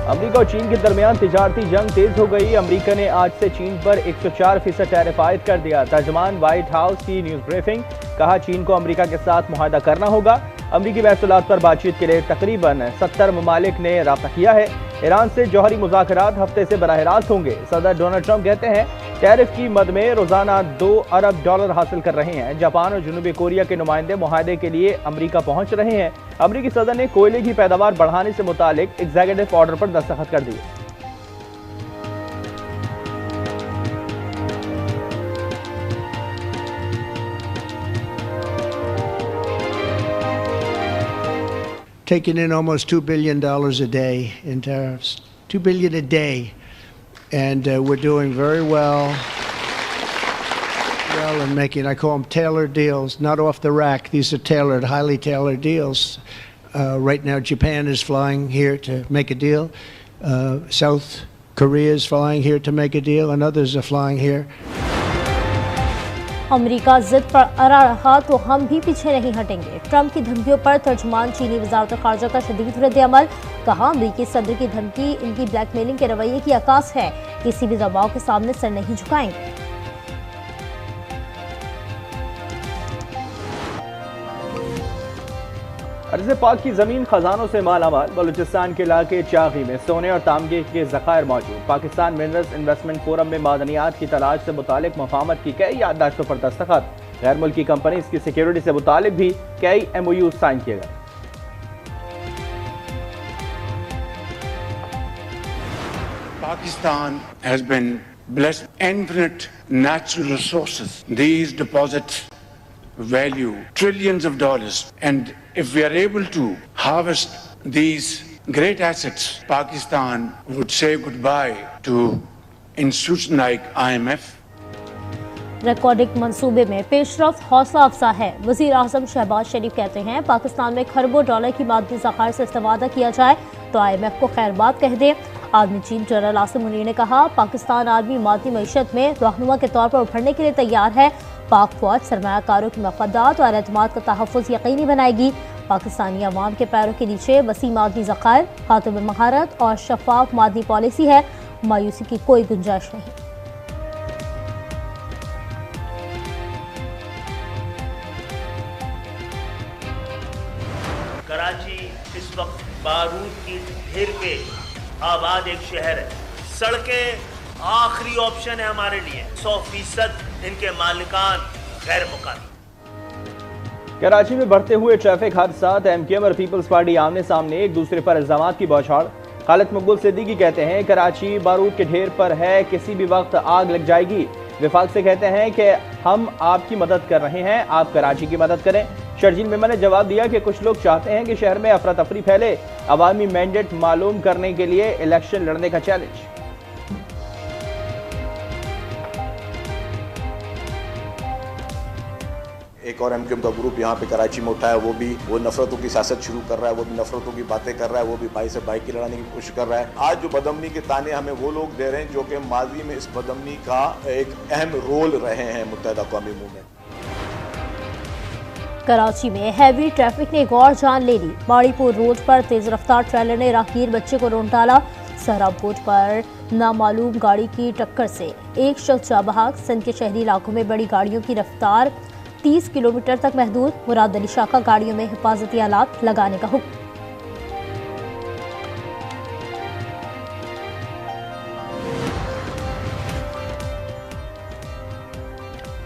America और चीन के दरमियान तिजारती जंग तेज हो गई। अमेरिका ने आज से चीन पर 104% टैरिफ आयद कर दिया। तर्जुमान व्हाइट हाउस की न्यूज ब्रीफिंग, कहा चीन को अमेरिका के साथ मुआहदा करना होगा। अमेरिकी महसूलात पर बातचीत के लिए तकरीबन 70 ममालिक ने राब्ता किया है। ईरान से जौहरी मुज़ाकरात हफ्ते से बराह रास्त होंगे। सदर डोनाल्ड ट्रंप कहते हैं टैरिफ की मद में रोजाना $2 अरब हासिल कर रहे हैं। जापान और जनूबी कोरिया के नुमाइंदे मुआहदे के लिए अमेरिका पहुंच रहे हैं। अमेरिकी सदर ने कोयले की पैदावार बढ़ाने से मुतालिक एग्जीक्यूटिव ऑर्डर पर दस्तखत कर दिए। Taking in almost $2 billion a day in tariffs, $2 billion a day, and we're doing very well in making, I call them tailored deals, not off the rack. These are tailored, highly tailored deals. Right now, Japan is flying here to make a deal. South Korea is flying here to make a deal, and others are flying here. America जिद पर अड़ा रहा तो हम भी पीछे नहीं हटेंगे। ट्रंप की धमकियों पर तर्जुमान चीनी वजारत खारजा का शदीद रद्द-ए-अमल, कहा अमेरिकी सदर की धमकी इनकी ब्लैकमेलिंग के रवैये की अक्कास है, किसी भी दबाव के सामने सर नहीं झुकाएंगे। अर्ज़ पाक की जमीन खजानों से मालामाल। बलूचिस्तान के इलाके चागी में सोने और तांबे के ज़खायर मौजूद। पाकिस्तान मिनरल्स इन्वेस्टमेंट फोरम में मादनियात की तलाश से मुतालिक मफाहमत की कई याददाश्तों पर दस्तखत। गैर मुल्की कंपनीज की सिक्योरिटी से मुतालिक भी कई MOU साइन किए गए। Pakistan has been blessed infinite natural resources. These deposits value trillions of dollars, and if we are able to harvest these great assets, Pakistan would say goodbye to institutions like IMF. Recording मंसूबे में पेशरफ हौसला अफजा है। वज़ीर आज़म शहबाज शरीफ कहते हैं पाकिस्तान में खरबों dollar की मादनी ज़खायर से इस्तेमाल किया जाए तो IMF को खैर बात कह दे। Army chief general Asim Munir ने कहा पाकिस्तान आर्मी मादी मईशत में रहनुमा के तौर पर उभरने के लिए तैयार है। पाक फौज सरमायाकारों की मफादात और एतमाद का तहफ़्फ़ुज़ यकीनी बनाएगी। पाकिस्तानी अवाम के पैरों के नीचे वसी मादनी ज़खायर, खातून महारत और शफाफ मादनी पॉलिसी है। मायूसी की कोई गुंजाइश नहीं। कराची इस वक्त बारूद की ढेर पे आबाद एक शहर है। सड़कें आखिरी ऑप्शन है हमारे लिए। 100% इनके मालिकान गैर मुकामी। कराची में बढ़ते हुए ट्रैफिक हादसात। MKM और पीपल्स पार्टी आमने सामने एक दूसरे पर इल्जामात की बौछार। खालिद मकबूल सिद्दीकी कहते हैं कराची बारूद के ढेर पर है, किसी भी वक्त आग लग जाएगी। विफाक से कहते हैं कि हम आपकी मदद कर रहे हैं, आप कराची की मदद करें। शर्जील मेमन ने जवाब दिया कि कुछ लोग चाहते हैं कि शहर में अफरा तफरी फैले। अवामी मैंडेट मालूम करने के लिए इलेक्शन लड़ने का चैलेंज। एक और MKM का ग्रुप यहाँ पे कराची में उठा है, वो नफरतों की सियासत शुरू कर रहा है, वो भी नफरतों की बातें कर रहा है, वो भी भाई से भाई की लड़ाने की कोशिश कर रहा है। आज जो बदअमनी के ताने हमें वो लोग दे रहे हैं जो कि माजी में इस बदअमनी का एक अहम रोल रहे हैं मुत्तहिदा कौमी मूवमेंट। कराची में हैवी ट्रैफिक ने एक और जान ले ली। बाड़ीपुर रोड पर तेज रफ्तार ट्रेलर ने राहगीर बच्चे को रोन डाला। सहराब कोट पर नामालूम गाड़ी की टक्कर से एक शख्स जा बहक। सिंध के शहरी इलाकों में बड़ी गाड़ियों की रफ्तार 30 किलोमीटर तक महदूद। मुराद अली शाह का गाड़ियों में हिफाजती आलात लगाने का हुक्म।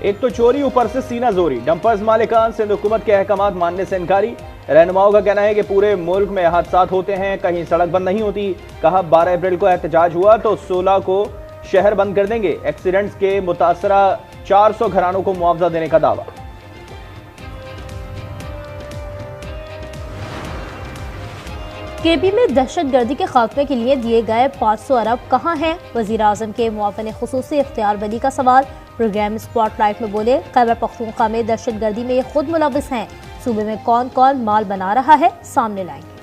एक तो चोरी, ऊपर से सीना जोरी। डंपर्स मालिकान सिंध हुकूमत के अहकामात मानने से इनकारी। रहनुमाओं का कहना है कि पूरे मुल्क में हादसात होते हैं, कहीं सड़क बंद नहीं होती। कहा 12 अप्रैल को एहतजाज हुआ तो 16 को शहर बंद कर देंगे। एक्सीडेंट्स के मुतासरा 400 घरानों को मुआवजा देने का दावा। केबी में दहशतगर्दी के खात्मे के लिए दिए गए 500 अरब कहाँ हैं? वज़ीर आज़म के मुआविन खुसूसी इख्तियार बली का सवाल। प्रोग्राम स्पॉटलाइट में बोले खैबर पख्तूनख्वा में दहशतगर्दी में ये खुद मुलविस हैं। सूबे में कौन कौन माल बना रहा है सामने लाएंगे।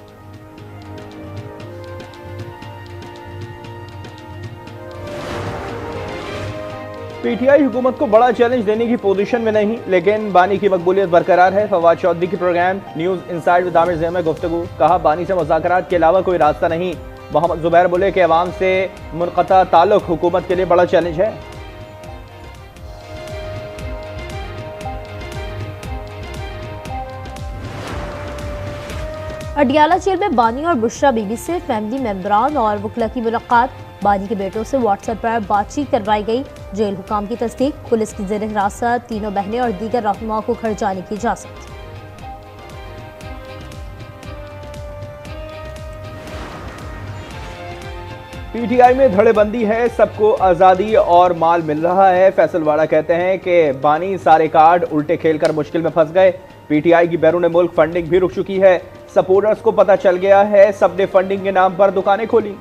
PTI हुकूमत को बड़ा चैलेंज देने की पोजीशन में नहीं, लेकिन बानी की मकबूलियत बरकरार है। फवाद चौधरी की programme news inside with Aamir Zain में गुफ्तगू। कहा बानी से मुज़ाकरात के अलावा कोई रास्ता नहीं। मोहम्मद जुबैर बोले कि अवाम से मुनक़ता ताल्लुक हुकूमत के लिए बड़ा चैलेंज है। अडियाला जेल में बानी और बुशरा बीबी से फैमिली मेंबरान और वकला की मुलाकात। बानी के बेटों से व्हाट्सएप पर बातचीत करवाई गई। जेल हुकाम की तस्दीक, पुलिस की जेर हिरासत तीनों बहनें और दीगर रहनुमा को घर जाने की इजाजत। पीटीआई में धड़ेबंदी है, सबको आज़ादी और माल मिल रहा है। फैसलवाड़ा कहते हैं कि बानी सारे कार्ड उल्टे खेलकर मुश्किल में फंस गए। पीटीआई की बैरून मुल्क फंडिंग भी रुक चुकी है। सपोर्टर्स को पता चल गया है, सबने फंडिंग के नाम पर दुकानें खोली।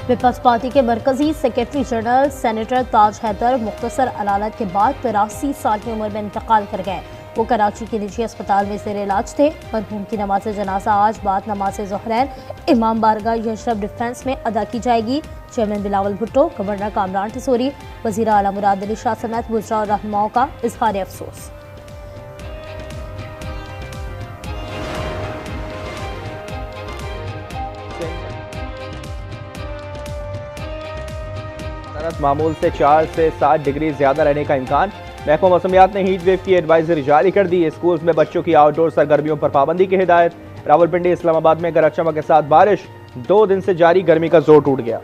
पीपल्स पार्टी के मरकजी सेक्रेटरी जनरल सेनेटर ताज हैदर मुख्तसर अलालत के बाद 83 साल की उम्र में इंतकाल कर गए। वो कराची के निजी अस्पताल में ज़ेर इलाज थे। मरहूम की नमाज जनाजा आज बाद नमाज ज़ोहरैन इमाम बारगाह यशरफ डिफेंस में अदा की जाएगी। चेयरमैन बिलावल भुट्टो, गवर्नर कामरान टिसोरी, वज़ीर आला मुराद अली शाह समेत बुज़रा और रहनुमाओं का इजहार अफसोस। मामूल से 4 से 7 डिग्री ज्यादा रहने का इम्कान। महकमा मौसमियात ने हीट वेव की एडवाइजरी जारी कर दी। स्कूल्स में बच्चों की आउटडोर सरगर्मियों पर पाबंदी की हिदायत। रावलपिंडी इस्लामाबाद में गरज चमक के साथ बारिश। 2 दिन से जारी गर्मी का जोर टूट गया।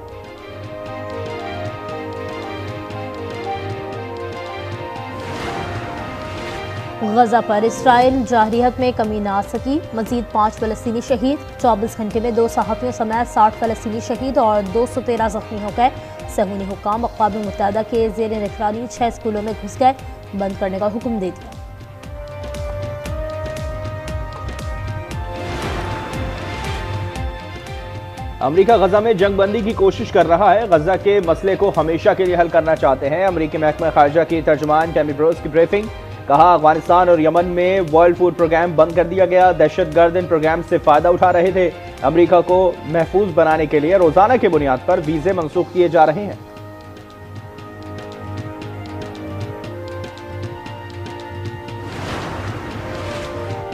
गजा पर इसराइल जारहियत में कमी ना आ सकी। मजीद 5 फलस्तीनी शहीद। 24 घंटे में 2 सहाफ़ियों समेत 60 फलस्तीनी शहीद और 213 जख्मी हो गए। सहूनी हुकाम अक़वाम मुत्तहिदा के ज़ेर निगरानी 6 स्कूलों में घुस गए, बंद करने का हुक्म दे दिया। अमेरिका गजा में जंगबंदी की कोशिश कर रहा है। गजा के मसले को हमेशा के लिए हल करना चाहते हैं। अमेरिकी महकमा खारजा की तर्जुमान टैमी ब्रोस की ब्रीफिंग। कहा, अफगानिस्तान और यमन में वर्ल्ड फूड प्रोग्राम बंद कर दिया गया। दहशतगर्द इन प्रोग्राम से फायदा उठा रहे थे। अमेरिका को महफूज बनाने के लिए रोजाना की बुनियाद पर वीजे मंसूख किए जा रहे हैं।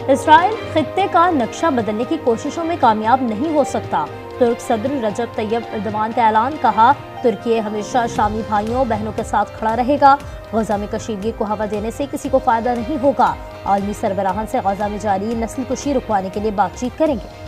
इसराइल खित्ते का नक्शा बदलने की कोशिशों में कामयाब नहीं हो सकता। तुर्क सदर रजब तैयब एर्दोगान का ऐलान। कहा, तुर्की हमेशा शामी भाइयों बहनों के साथ खड़ा रहेगा। गजा में कशीदगी को हवा देने से किसी को फायदा नहीं होगा। आलमी सरबराहान से गजा में जारी नस्ल कुशी रुकवाने के लिए बातचीत करेंगे।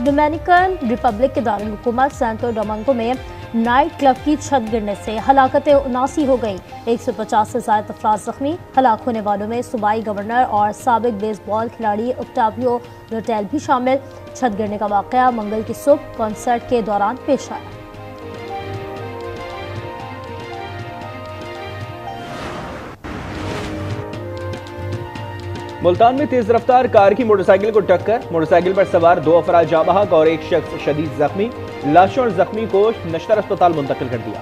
डोमिनिकन रिपब्लिक के दारुल हुकूमत सैंतो डोमिंगो में नाइट क्लब की छत गिरने से हलाकतें 79 हो गई। 150 से ज्यादा अफराद जख्मी। हलाक होने वालों में सूबाई गवर्नर और साबिक बेसबॉल खिलाड़ी ओक्टावियो रोटेल भी शामिल। छत गिरने का वाकया मंगल की सुबह कॉन्सर्ट के दौरान पेश आया। मुल्तान में तेज रफ्तार कार की मोटरसाइकिल को टक्कर। मोटरसाइकिल पर सवार 2 अफराद जाँ बहक और एक शख्स शदीद जख्मी। लाशों और जख्मी को नश्तर अस्पताल मुंतकिल कर दिया।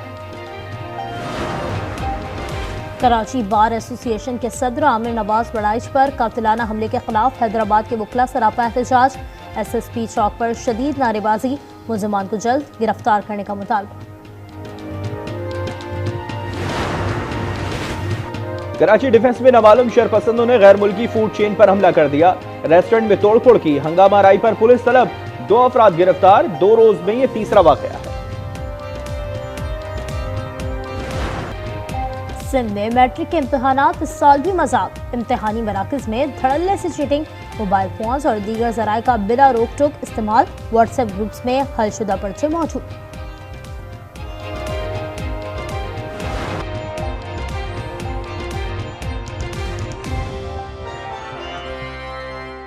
कराची बार एसोसिएशन के सदर आमिर नवाज बड़ाइच पर कातिलाना हमले के खिलाफ हैदराबाद के वकला सरापा एहतजाज। SSP चौक पर शदीद नारेबाजी। मुलजमान को जल्द गिरफ्तार करने का मुतालबा। कराची डिफेंस में नामालूम शरपसंदों ने गैर मुल्की फूड चेन पर हमला कर दिया। रेस्टोरेंट में तोड़फोड़ की। हंगामा राई पर पुलिस तलब। 2 अफराद गिरफ्तार। 2 रोज में ये तीसरा वाकया है। सिंध में मैट्रिक के इम्तहानात इस साल भी मजाक। इम्तहानी मराकज में धड़ल्ले से चीटिंग। मोबाइल फोन्स और दीगर जराए का बिला रोक टोक इस्तेमाल। व्हाट्सएप ग्रुप्स में हलशुदा पर्चे मौजूद।